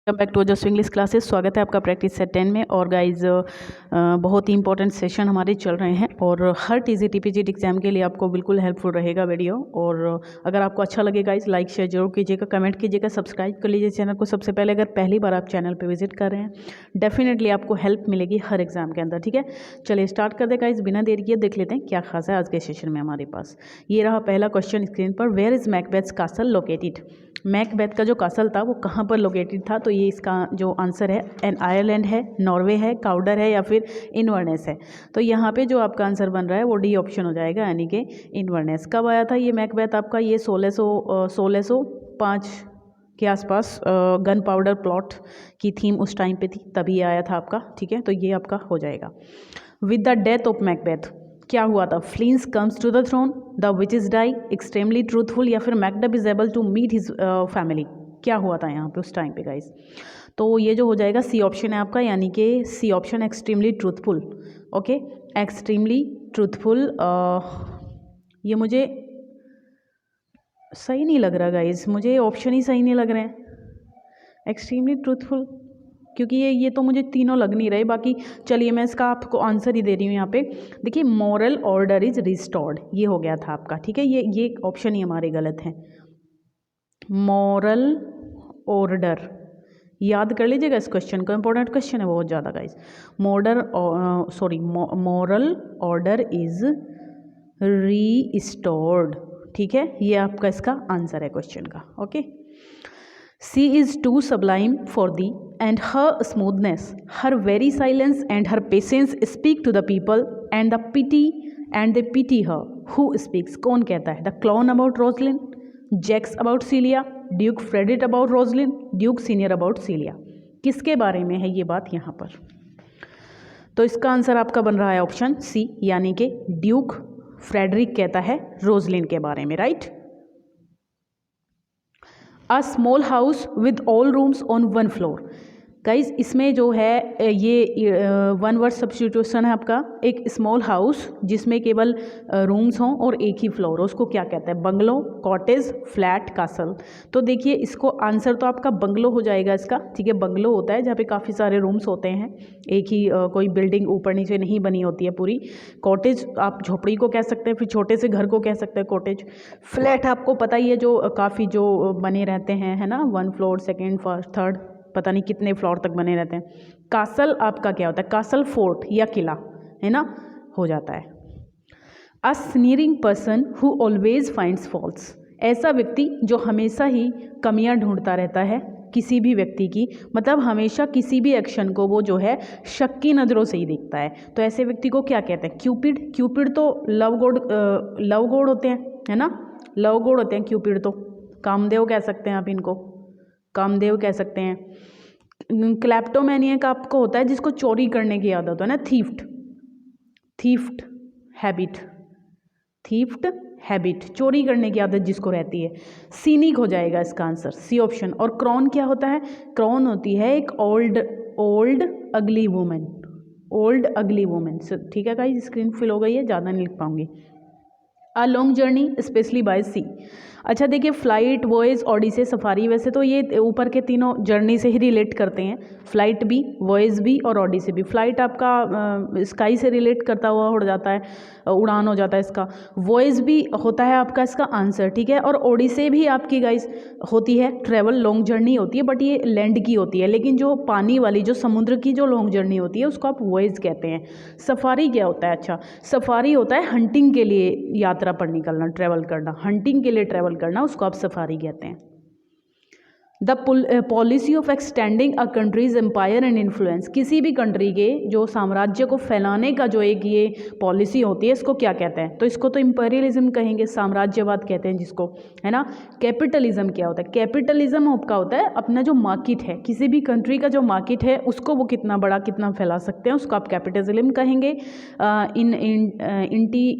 Welcome back to just English classes. स्वागत है आपका प्रैक्टिस सेट 10 में। और गाइज बहुत ही इंपॉर्टेंट सेशन हमारे चल रहे हैं और हर टीजी टीपीजीटी एग्जाम के लिए आपको बिल्कुल हेल्पफुल रहेगा वीडियो। और अगर आपको अच्छा लगे गाइज लाइक शेयर जरूर कीजिएगा, कमेंट कीजिएगा, सब्सक्राइब कर लीजिए चैनल को सबसे पहले। अगर पहली बार आप चैनल पर विजिट कर रहे हैं डेफिनेटली आपको हेल्प मिलेगी हर एग्जाम के अंदर। ठीक है, चलिए स्टार्ट कर दे गाइज, बिना देरी किए देख लेते हैं क्या खास है आज के सेशन में हमारे पास। ये रहा पहला क्वेश्चन स्क्रीन पर, where is Macbeth's castle located. Macbeth का जो कासल था वो कहाँ पर लोकेटेड था, तो ये इसका जो आंसर है एन आयरलैंड है, नॉर्वे है, काउडर है या फिर इन्वर्नेस है। तो यहाँ पे जो आपका आंसर बन रहा है वो डी ऑप्शन हो जाएगा, यानी कि इन्वर्नेस। कब आया था ये मैकबेथ आपका? ये 1605 के आसपास गन पाउडर प्लॉट की थीम उस टाइम पे थी, तभी आया था आपका। ठीक है, तो ये आपका हो जाएगा। With the death of Macbeth क्या हुआ था? Fleance comes to the throne, the witches die, extremely truthful या फिर Macbeth is able to meet his family. क्या हुआ था यहाँ पे उस टाइम पे गाइस? तो ये जो हो जाएगा सी ऑप्शन है आपका, यानी कि C option extremely truthful. Okay, extremely truthful. ये मुझे सही नहीं लग रहा गाइस, मुझे ऑप्शन ही सही नहीं लग रहे हैं एक्सट्रीमली ट्रूथफुल, क्योंकि ये तो मुझे तीनों लग नहीं रहे। बाकी चलिए मैं इसका आपको आंसर ही दे रही हूँ यहाँ पे। देखिए, मॉरल ऑर्डर इज रिस्टोर्ड, ये हो गया था आपका। ठीक है, ये ऑप्शन ही हमारे गलत हैं। मॉरल ऑर्डर, याद कर लीजिएगा इस क्वेश्चन को, इंपॉर्टेंट क्वेश्चन है बहुत ज़्यादा guys. Moral order is restored. ठीक है, ये आपका इसका आंसर है क्वेश्चन का। Okay, She is too sublime for thee, and her smoothness, her very silence and her patience speak to the people, and they pity her who speaks. कौन कहता है? The clown about Rosalind, Jacques about Celia, Duke Frederick about Rosalind, Duke Senior about Celia। किसके बारे में है ये बात यहाँ पर? तो इसका आंसर आपका बन रहा है ऑप्शन सी, यानी कि ड्यूक फ्रेडरिक कहता है रोजलिन के बारे में। Right. A small house with all rooms on one floor. Guys इसमें जो है ये वन वर्ड सब्स्टिट्यूशन है आपका। एक स्मॉल हाउस जिसमें केवल रूम्स हों और एक ही फ्लोर हो, उसको क्या कहते हैं? Bungalow, cottage, flat, castle. तो देखिए इसको आंसर तो आपका बंगलो हो जाएगा इसका। ठीक है, बंगलो होता है जहाँ पे काफ़ी सारे रूम्स होते हैं, एक ही कोई बिल्डिंग ऊपर नीचे नहीं बनी होती है पूरी। कॉटेज आप झोपड़ी को कह सकते हैं, फिर छोटे से घर को कह सकते हैं कॉटेज। फ्लैट आपको पता ही है जो काफ़ी जो बने रहते हैं, है ना, 1 फ्लोर, 2nd, 1st, 3rd, पता नहीं कितने फ्लोर तक बने रहते हैं। कासल आपका क्या होता है? कासल फोर्ट या किला, है ना, हो जाता है। A sneering person who always finds faults. ऐसा व्यक्ति जो हमेशा ही कमियां ढूंढता रहता है किसी भी व्यक्ति की, मतलब हमेशा किसी भी एक्शन को वो जो है शक की नज़रों से ही देखता है। तो ऐसे व्यक्ति को क्या कहते हैं? क्यूपिड। क्यूपिड तो लव गॉड होते हैं, है ना, लव गॉड होते हैं क्यूपिड तो। कामदेव कह सकते हैं आप इनको, कामदेव कह सकते हैं। क्लैप्टोमैनियक आपको होता है जिसको चोरी करने की आदत है ना, थीफ्ट हैबिट, चोरी करने की आदत जिसको रहती है। सीनिक हो जाएगा इसका आंसर, सी ऑप्शन। और क्रॉन क्या होता है? क्रॉन होती है एक ओल्ड अगली वुमेन। ठीक है गाइस, स्क्रीन फिल हो गई है, ज़्यादा नहीं लिख पाऊंगी। A long journey specially by sea. अच्छा देखिए, फ्लाइट, वॉयज, ओडिसी, सफारी, वैसे तो ये ऊपर के तीनों जर्नी से ही रिलेट करते हैं, फ्लाइट भी, वॉयज भी और ओडिसी भी। फ्लाइट आपका स्काई से रिलेट करता हुआ उड़ जाता है, उड़ान हो जाता है इसका। वॉयज भी होता है आपका इसका आंसर। ठीक है, और ओडिसी भी आपकी गाइस होती है, ट्रैवल, लॉन्ग जर्नी होती है, बट ये लैंड की होती है। लेकिन जो पानी वाली, जो समुद्र की जो लॉन्ग जर्नी होती है उसको आप वॉयज कहते हैं। सफारी क्या होता है? अच्छा, सफारी होता है हंटिंग के लिए यात्रा पर निकलना, ट्रैवल करना, हंटिंग के लिए ट्रैवल करना, उसको आप सफारी कहते हैं। The policy of extending a country's empire and influence. किसी भी कंट्री के जो साम्राज्य को फैलाने का जो एक ये पॉलिसी होती है, इसको क्या कहते हैं? तो इसको तो इंपेरियलिज्म कहेंगे, साम्राज्यवाद कहते हैं जिसको, है ना। कैपिटलिज्म क्या होता है? कैपिटलिज्म आपका होता है अपना जो मार्केट है, किसी भी कंट्री का जो मार्केट है उसको वो कितना बड़ा, कितना फैला सकते हैं, उसको आप कैपिटलिज्म कहेंगे।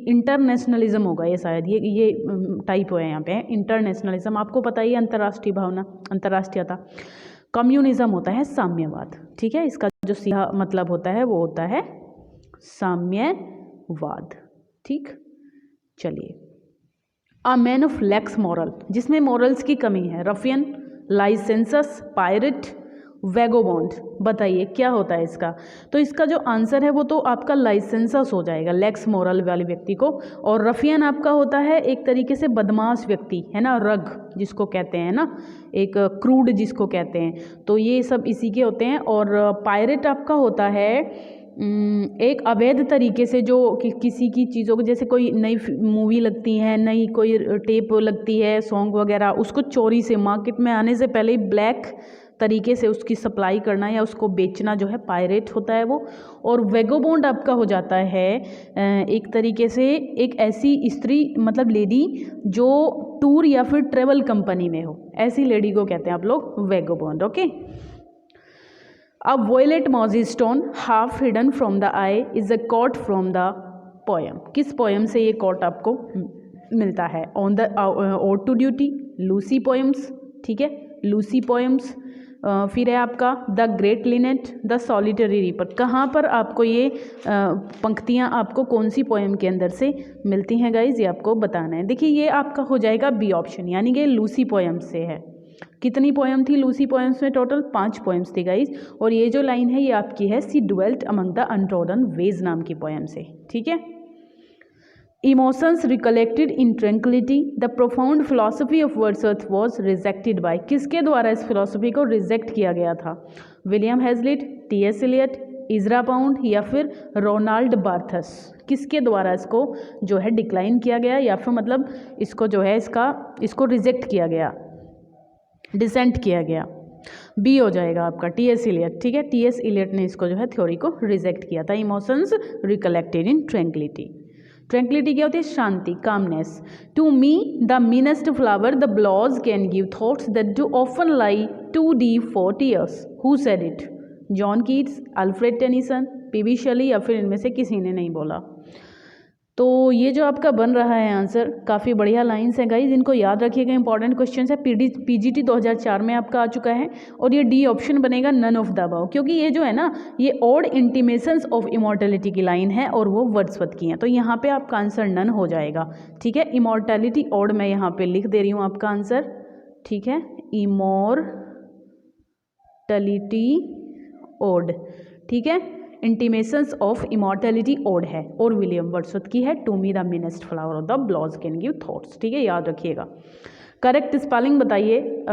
इंटरनेशनलिज्म होगा ये शायद, ये टाइप है यहाँ पे, इंटरनेशनलिज्म आपको पता ही है, अंतर्राष्ट्रीय भावना, अंतर्राष्ट्रीयता। कम्युनिज्म होता है साम्यवाद। ठीक है, इसका जो सीधा मतलब होता है वो होता है साम्यवाद। ठीक, चलिए। A man of lakhs moral, जिसमें मॉरल्स की कमी है। रफियन, लाइसेंसस, पायरेट, वैगोबॉन्ड, बताइए क्या होता है इसका। तो इसका जो आंसर है वो तो आपका लाइसेंसस हो जाएगा, लेक्स मोरल वाले व्यक्ति को। और रफियन आपका होता है एक तरीके से बदमाश व्यक्ति, है ना, रग जिसको कहते हैं ना, एक क्रूड जिसको कहते हैं, तो ये सब इसी के होते हैं। और पायरेट आपका होता है एक अवैध तरीके से जो किसी की चीज़ों को, जैसे कोई नई मूवी लगती है, नई कोई टेप लगती है, सॉन्ग वगैरह, उसको चोरी से मार्केट में आने से पहले ही ब्लैक तरीके से उसकी सप्लाई करना या उसको बेचना जो है पायरेट होता है वो। और वेगोबॉन्ड आपका हो जाता है एक तरीके से एक ऐसी स्त्री, मतलब लेडी जो टूर या फिर ट्रेवल कंपनी में हो, ऐसी लेडी को कहते हैं आप लोग वेगोबॉन्ड। ओके। अब violet mossy stone half hidden from the eye is a quote from the poem. किस पोएम से ये कोट आपको मिलता है? On the ode to duty, Lucy poems, ठीक है, लूसी पोएम्स। फिर है आपका the great linnet, the solitary reaper. कहाँ पर आपको ये पंक्तियाँ आपको कौन सी पोएम के अंदर से मिलती हैं गाइज, ये आपको बताना है। देखिए ये आपका हो जाएगा बी ऑप्शन, यानी कि लूसी पोएम से है। कितनी पोएम थी लूसी पोएम्स में? टोटल 5 पोएम्स थी गाइज। और ये जो लाइन है ये आपकी है she dwelt among the untrodden ways नाम की पोएम से, ठीक है। Emotions recollected in tranquility, the profound philosophy of Wordsworth was rejected by. किसके द्वारा इस फिलोसफी को रिजेक्ट किया गया था? William Hazlitt, T S. Eliot, Ezra Pound या फिर रोनाल्ड बार्थस। किसके द्वारा इसको जो है डिक्लाइन किया गया, या फिर मतलब इसको जो है इसको रिजेक्ट किया गया, डिसेंट किया गया? बी हो जाएगा आपका टी.एस. एलियट, ठीक है। टी.एस. एलियट ने इसको जो है थ्योरी को रिजेक्ट किया था। Emotions recollected in tranquility. Tranquility क्या होती है? शांति, calmness. To me the meanest flower the blows can give thoughts that do often lie too deep for tears. Who said it? John Keats, Alfred Tennyson, P B. Shelley, या फिर इनमें से किसी ने नहीं बोला। तो ये जो आपका बन रहा है आंसर, काफ़ी बढ़िया लाइंस हैं गाइज, इनको याद रखिएगा, इंपॉर्टेंट क्वेश्चन है। पीजीटी 2004 में आपका आ चुका है। और ये डी ऑप्शन बनेगा नन ऑफ द अबव, क्योंकि ये जो है ना ये ऑड इंटीमेशंस ऑफ इमॉर्टैलिटी की लाइन है और वो वर्ड्सवर्थ की हैं, तो यहाँ पे आपका आंसर नन हो जाएगा, ठीक है। इमॉर्टैलिटी ऑड मैं यहाँ पे लिख दे रही हूँ आपका आंसर, ठीक है, इमॉर्टैलिटी ऑड, ठीक है। इंटीमेशंस ऑफ इमॉर्टैलिटी ओड है और विलियम वर्ड्सवर्थ की है to me the meanest flower of the blows can give thoughts, ठीक है, याद रखिएगा। करेक्ट स्पेलिंग बताइए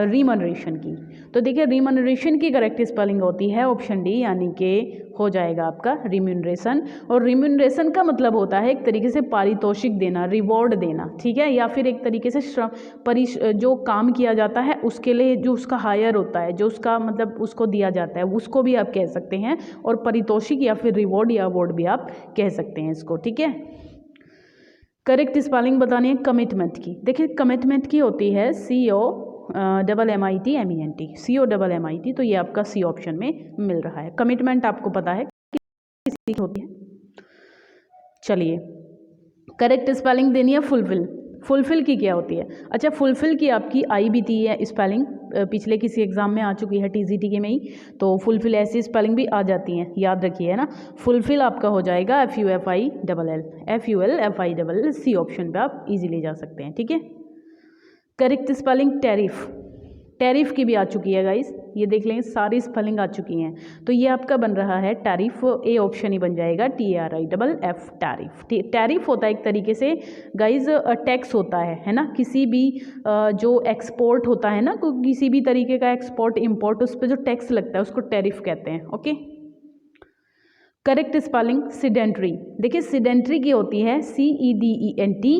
रिमनरेशन की। तो देखिए रिमनरेशन की करेक्ट स्पेलिंग होती है ऑप्शन डी, यानी कि हो जाएगा आपका रिम्यूनरेशन। और रिम्यूनरेशन का मतलब होता है एक तरीके से पारितोषिक देना, रिवॉर्ड देना, ठीक है, या फिर एक तरीके से श्रम जो काम किया जाता है उसके लिए जो उसका हायर होता है, जो उसका मतलब उसको दिया जाता है, उसको भी आप कह सकते हैं। और पारितोषिक या फिर रिवॉर्ड या अवार्ड भी आप कह सकते हैं इसको, ठीक है। करेक्ट स्पेलिंग बतानी है कमिटमेंट की। देखिए कमिटमेंट की होती है COMMITMENT, COMMIT, तो ये आपका सी ऑप्शन में मिल रहा है। कमिटमेंट आपको पता है किसकी होती है। चलिए करेक्ट स्पेलिंग देनी है फुलफिल। फुलफिल की क्या होती है? अच्छा फुलफिल की आपकी आई भी थी है स्पेलिंग, पिछले किसी एग्जाम में आ चुकी है TGT के में ही, तो फुलफिल ऐसी स्पेलिंग भी आ जाती हैं, याद रखिए, है ना। फुलफिल आपका हो जाएगा FULFILL, सी ऑप्शन पे आप इजीली जा सकते हैं, ठीक है। Correct spelling tariff. टैरिफ की भी आ चुकी है गाइस, ये देख लेंगे सारी स्पेलिंग आ चुकी हैं, तो ये आपका बन रहा है टैरिफ, ए ऑप्शन ही बन जाएगा TRIFF टैरिफ। टैरिफ होता है एक तरीके से गाइस टैक्स होता है ना, किसी भी जो एक्सपोर्ट होता है ना, किसी भी तरीके का एक्सपोर्ट इंपोर्ट, उस पर जो टैक्स लगता है उसको टैरिफ कहते हैं, ओके। Correct spelling sedentary. देखिए सीडेंट्री की होती है CEDENTARY,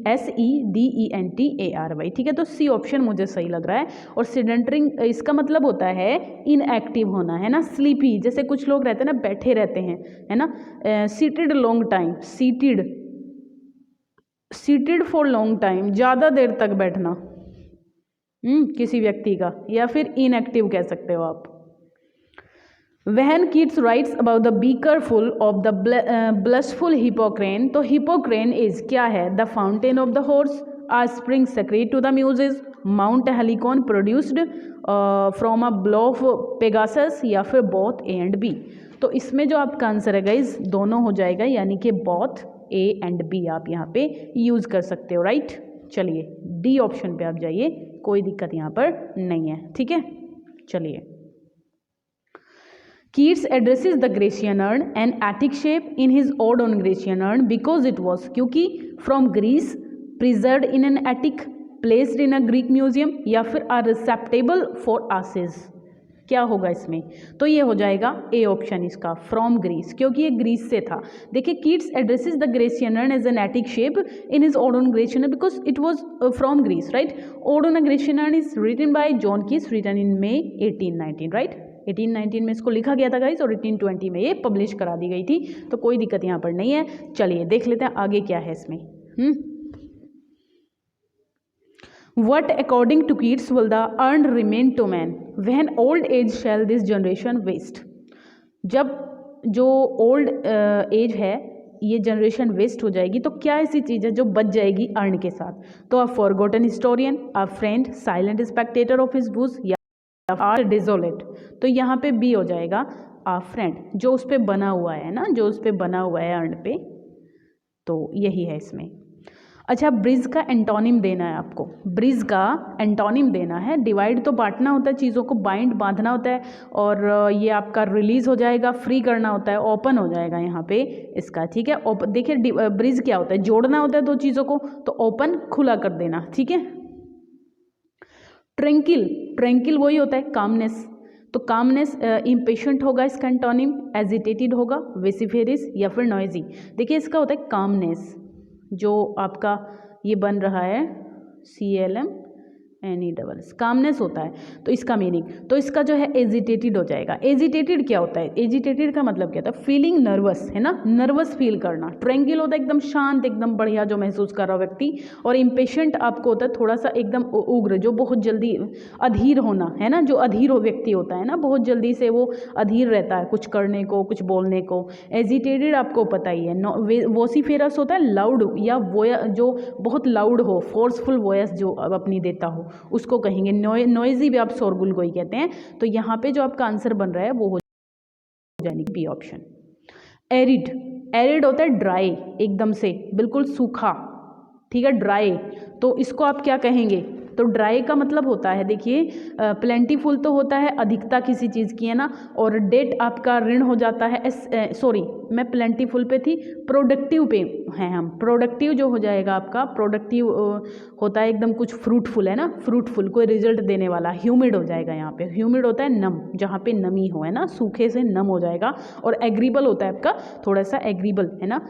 CESEDENTARY, ठीक है, तो सी ऑप्शन मुझे सही लग रहा है। और सीडेंट्री इसका मतलब होता है इनएक्टिव होना, है ना, स्लीपी, जैसे कुछ लोग रहते हैं ना, बैठे रहते हैं, है ना, seated long time, seated for long time, ज़्यादा देर तक बैठना किसी व्यक्ति का, या फिर इनएक्टिव कह सकते हो आप। When Keats writes about the beaker full of the blushful Hippocrene, तो Hippocrene is क्या है? The fountain of the horse, a spring sacred to the muses, Mount Helicon produced from a blow of Pegasus, या फिर both A and B। तो इसमें जो आपका answer है गाइज दोनों हो जाएगा, यानी कि both A and B आप यहाँ पे यूज़ कर सकते हो, राइट। चलिए डी ऑप्शन पे आप जाइए, कोई दिक्कत यहाँ पर नहीं है, ठीक है। चलिए, Keats addresses the Grecian urn, an Attic shape, in his ode on Grecian urn because it was, क्योंकि from Greece, preserved in an attic, placed in a Greek museum, या फिर are receptacle for asses। क्या होगा इसमें? तो ये हो जाएगा ए ऑप्शन इसका, फ्रॉम ग्रीस, क्योंकि ये ग्रीस से था। देखिए, Keats addresses the Grecian urn as an Attic shape in his ode on Grecian urn because it was from Greece, right. Ode on a Grecian urn is written by John Keats, written in May 1819, right. 1819 में इसको लिखा गया था guys, और 1820 में ये publish करा दी गई थी, तो कोई दिक्कत यहाँ पर नहीं है। चलिए देख लेते हैं आगे क्या है इसमें। What according to Keats will the urn remain to man when old age shall this generation waste? जब जो ओल्ड एज है ये जनरेशन वेस्ट हो जाएगी तो क्या ऐसी चीज़ है जो बच जाएगी अर्न के साथ? तो a forgotten historian, a friend, silent spectator of his books, या आर डिजोलेट। तो यहाँ पे बी हो जाएगा अ फ्रेंड, जो उस पर बना हुआ है ना, जो उस पर बना हुआ है अर्न पे, तो यही है इसमें। अच्छा, ब्रिज का एंटोनिम देना है आपको, ब्रिज का एंटोनिम देना है। डिवाइड तो बांटना होता है चीज़ों को, बाइंड बांधना होता है, और ये आपका रिलीज हो जाएगा, फ्री करना होता है, ओपन हो जाएगा यहाँ पे इसका, ठीक है। देखिए ब्रिज क्या होता है, जोड़ना होता है दो चीज़ों को, तो ओपन खुला कर देना, ठीक है। ट्रैंकिल, ट्रैंकिल वही होता है कामनेस, तो कामनेस इम्पेशेंट होगा इसका एंटोनिम, एजिटेटेड होगा, वेसिफेरिस, या फिर नॉइजी। देखिए इसका होता है कामनेस, जो आपका ये बन रहा है CLMNE, कामनेस होता है, तो इसका मीनिंग, तो इसका जो है एजिटेटेड हो जाएगा। एजिटेटेड क्या होता है? एजिटेटेड का मतलब क्या होता है? फीलिंग नर्वस, है ना, नर्वस फील करना। ट्रैंकिल होता है एकदम शांत, एकदम बढ़िया जो महसूस कर रहा व्यक्ति, और इम्पेशेंट आपको होता है थोड़ा सा एकदम उग्र, जो बहुत जल्दी अधीर होना, है ना, जो अधीर हो व्यक्ति होता है ना, बहुत जल्दी से वो अधीर रहता है कुछ करने को, कुछ बोलने को। एजिटेटेड आपको पता ही है। वोसिफेरस होता है लाउड, या जो बहुत लाउड हो, फोर्सफुल वॉइस जो अपनी देता हो, उसको कहेंगे। नॉइजी भी आप शोरगुल को ही कहते हैं। तो यहाँ पे जो आपका आंसर बन रहा है वो हो जाएगा बी ऑप्शन। एरिड, एरिड होता है ड्राई, एकदम से बिल्कुल सूखा, ठीक है, ड्राई। तो इसको आप क्या कहेंगे? तो ड्राई का मतलब होता है, देखिए प्लेंटीफुल तो होता है अधिकता किसी चीज़ की, है ना, और डेट आपका ऋण हो जाता है। सॉरी, मैं प्लेंटीफुल पे थी, प्रोडक्टिव पे हैं हम। प्रोडक्टिव जो हो जाएगा आपका, प्रोडक्टिव होता है एकदम कुछ फ्रूटफुल, है ना, फ्रूटफुल, कोई रिजल्ट देने वाला। ह्यूमिड हो जाएगा यहाँ पे, ह्यूमिड होता है नम, जहाँ पे नमी हो, है ना, सूखे से नम हो जाएगा। और एग्रीबल होता है आपका थोड़ा सा एग्रीबल, है ना,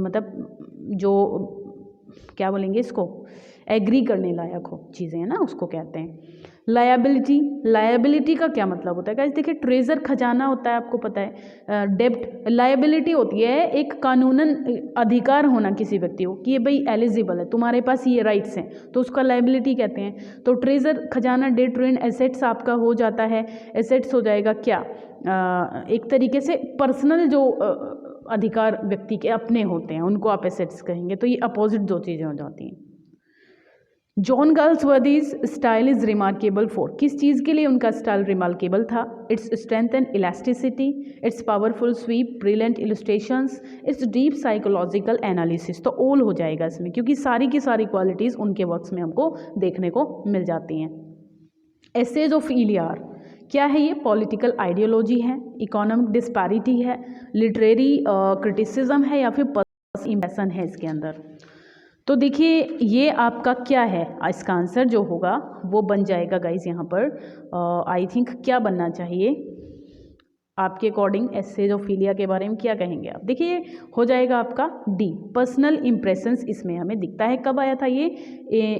मतलब जो क्या बोलेंगे इसको, एग्री करने लायक हो चीज़ें, है ना, उसको कहते हैं। लायबिलिटी, लायबिलिटी का क्या मतलब होता है गाइस? देखिए ट्रेजर खजाना होता है, आपको पता है। डेब्ट, लायबिलिटी होती है एक कानूनन अधिकार होना किसी व्यक्ति को, कि ये भाई एलिजिबल है, तुम्हारे पास ये राइट्स हैं, तो उसका लायबिलिटी कहते हैं। तो ट्रेजर खजाना, डेट, ऋण, एसेट्स आपका हो जाता है। एसेट्स हो जाएगा क्या, एक तरीके से पर्सनल जो अधिकार व्यक्ति के अपने होते हैं, उनको आप एसेट्स कहेंगे। तो ये अपोजिट दो चीज़ें हो जाती हैं। John Galsworthy's style is remarkable for, किस चीज़ के लिए उनका स्टाइल रिमार्केबल था? Its strength and elasticity, its powerful sweep, brilliant illustrations, its deep psychological analysis. तो ऑल हो जाएगा इसमें, क्योंकि सारी की सारी क्वालिटीज़ उनके वर्क्स में हमको देखने को मिल जाती हैं। एसेज ऑफ इलियार क्या है? ये पॉलिटिकल आइडियोलॉजी है, इकोनॉमिक डिस्पैरिटी है, लिटरेरी क्रिटिसिज्म है, या फिर पर्सनल इम्प्रेशन है इसके अंदर। तो देखिए ये आपका क्या है, इसका आंसर जो होगा वो बन जाएगा गाइस यहाँ पर आई थिंक क्या बनना चाहिए आपके अकॉर्डिंग? एसेज ऑफ फिलिया के बारे में क्या कहेंगे आप? देखिए हो जाएगा आपका डी, पर्सनल इम्प्रेशंस इसमें हमें दिखता है। कब आया था ये?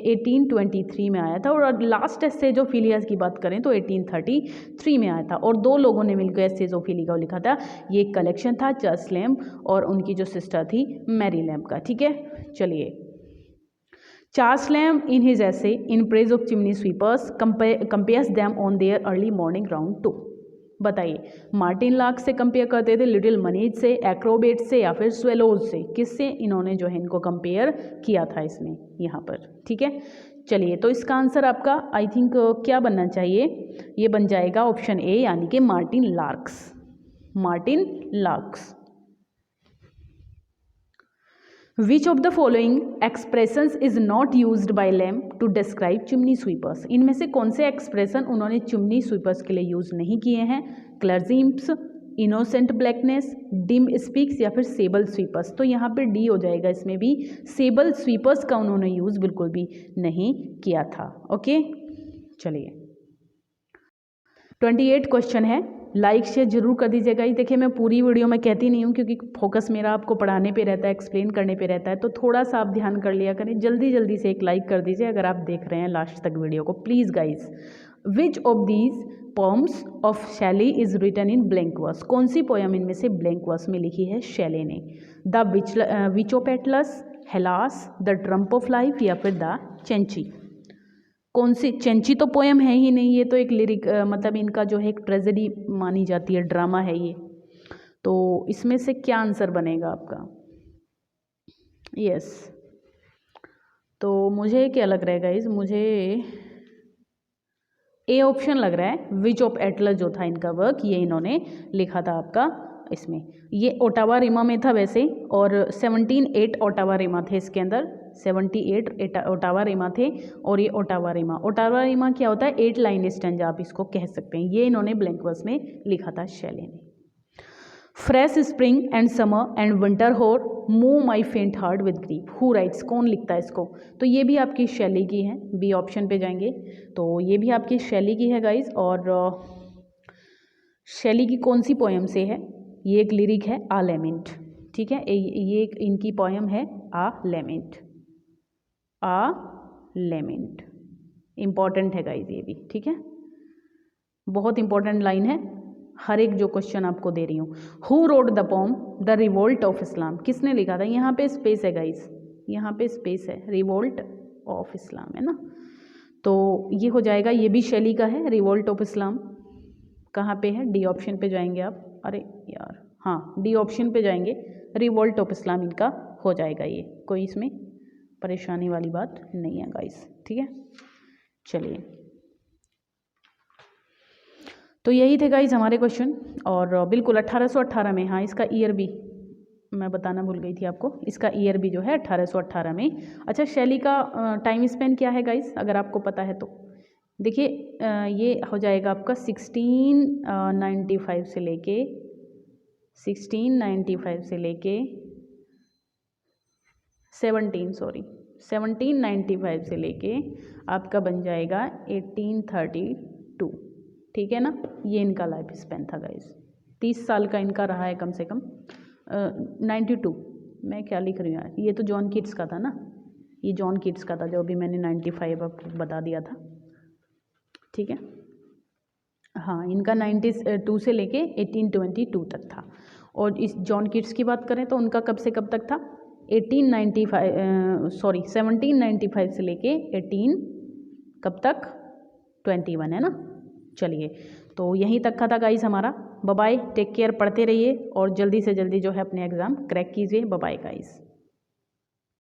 1823 में आया था। और लास्ट एसेज ऑफ फिलिया की बात करें तो 1833 में आया था, और दो लोगों ने मिलकर एसेज ऑफ फिलिया को लिखा था। ये एक कलेक्शन था चार्ल्स लैम्ब और उनकी जो सिस्टर थी मैरी लैम्ब का, ठीक है। चलिए, Charles Lamb in his essay in praise of chimney sweepers compares them on their early morning round too. बताइए, मार्टिन लार्क से कंपेयर करते थे, लिटिल मनीज से, एक्रोबेट से, या फिर स्वेलोज से? किससे इन्होंने जो है इनको कंपेयर किया था इसमें यहाँ पर, ठीक है। चलिए, तो इसका आंसर आपका आई थिंक क्या बनना चाहिए? ये बन जाएगा ऑप्शन ए, यानी कि martin larks, martin larks. Which of the following expressions is not used by Lamb to describe chimney sweepers. इनमें से कौन से एक्सप्रेशन उन्होंने चिमनी स्वीपर्स के लिए यूज़ नहीं किए हैं? क्लर्जिम्स, इनोसेंट ब्लैकनेस, डिम स्पीक्स या फिर सेबल स्वीपर्स। तो यहाँ पे डी हो जाएगा, इसमें भी सेबल स्वीपर्स का उन्होंने यूज़ बिल्कुल भी नहीं किया था। ओके, चलिए 28 क्वेश्चन है। लाइक शेयर जरूर कर दीजिएगा। ये देखिए मैं पूरी वीडियो में कहती नहीं हूँ क्योंकि फोकस मेरा आपको पढ़ाने पे रहता है, एक्सप्लेन करने पे रहता है, तो थोड़ा सा आप ध्यान कर लिया करें। जल्दी जल्दी से एक लाइक कर दीजिए अगर आप देख रहे हैं लास्ट तक वीडियो को, please guys. Which of these poems of Shelley is written in blank verse. कौन सी पोयम इनमें से ब्लैंक वर्स में लिखी है शैली ने? The which of Atlas, Hellas, the Trump of life या फिर द चेंची। कौन सी? चेंची तो पोयम है ही नहीं, ये तो एक लिरिक मतलब इनका जो है एक ट्रेजेडी मानी जाती है, ड्रामा है ये। तो इसमें से क्या आंसर बनेगा आपका? यस, तो मुझे क्या लग रहा है गाइज, मुझे ए ऑप्शन लग रहा है। विच ऑफ एटलस जो था इनका वर्क, ये इन्होंने लिखा था आपका इसमें। ये ओटावा रिमा में था वैसे, और 17 ओटावा रिमा थे इसके अंदर, 78 ओटावा रिमा थे। और ये ओटावा रिमा क्या होता है? 8 लाइन स्टैंजा आप इसको कह सकते हैं। ये इन्होंने ब्लैंक वर्स में लिखा था शैली ने। Fresh spring and summer and winter होर मूव माई फेंट heart with grief, who rights, कौन लिखता है इसको? तो ये भी आपकी शैली की है, बी ऑप्शन पे जाएंगे। तो ये भी आपकी शैली की है गाइज। और शैली की कौन सी पोयम से है? ये एक लिरिक है आ लेमेंट, ठीक है। ये एक इनकी पोयम है आ लेमेंट। आ लेमेंट इंपॉर्टेंट है गाइज ये भी, ठीक है, बहुत इंपॉर्टेंट लाइन है। हर एक जो क्वेश्चन आपको दे रही हूँ। Who wrote the pome the revolt of Islam, किसने लिखा था? यहाँ पे स्पेस है गाइज, यहाँ पे स्पेस है, रिवोल्ट ऑफ इस्लाम है ना। तो ये हो जाएगा, ये भी शैली का है, रिवोल्ट ऑफ इस्लाम। कहाँ पे है? डी ऑप्शन पे जाएंगे आप। अरे यार, हाँ डी ऑप्शन पे जाएंगे, रिवोल्ट ऑफ इस्लाम इनका हो जाएगा। ये कोई इसमें परेशानी वाली बात नहीं है गाइस, ठीक है। चलिए, तो यही थे गाइस हमारे क्वेश्चन। और बिल्कुल 1818 में, हाँ इसका ईयर भी मैं बताना भूल गई थी आपको, इसका ईयर भी जो है 1818 में। अच्छा, शैली का टाइम स्पेन क्या है गाइस, अगर आपको पता है तो देखिए, ये हो जाएगा आपका 1695 से लेके 1795 से लेके आपका बन जाएगा 1832, ठीक है ना। ये इनका लाइफ स्पेन था गाइस, 30 साल का इनका रहा है कम से कम। 92, मैं क्या लिख रही हूँ यार, ये तो जॉन कीट्स का था ना, ये जॉन कीट्स का था, जो अभी मैंने 95 आपको बता दिया था, ठीक है। हाँ, इनका 92 से लेके 1822 तक था। और इस जॉन कीट्स की बात करें तो उनका कब से कब तक था? 1795 से लेके 18 कब तक? 21 है ना। चलिए, तो यहीं तक का था गाइस हमारा। बाय बाय, टेक केयर, पढ़ते रहिए और जल्दी से जल्दी जो है अपने एग्ज़ाम क्रैक कीजिए। Bye bye guys.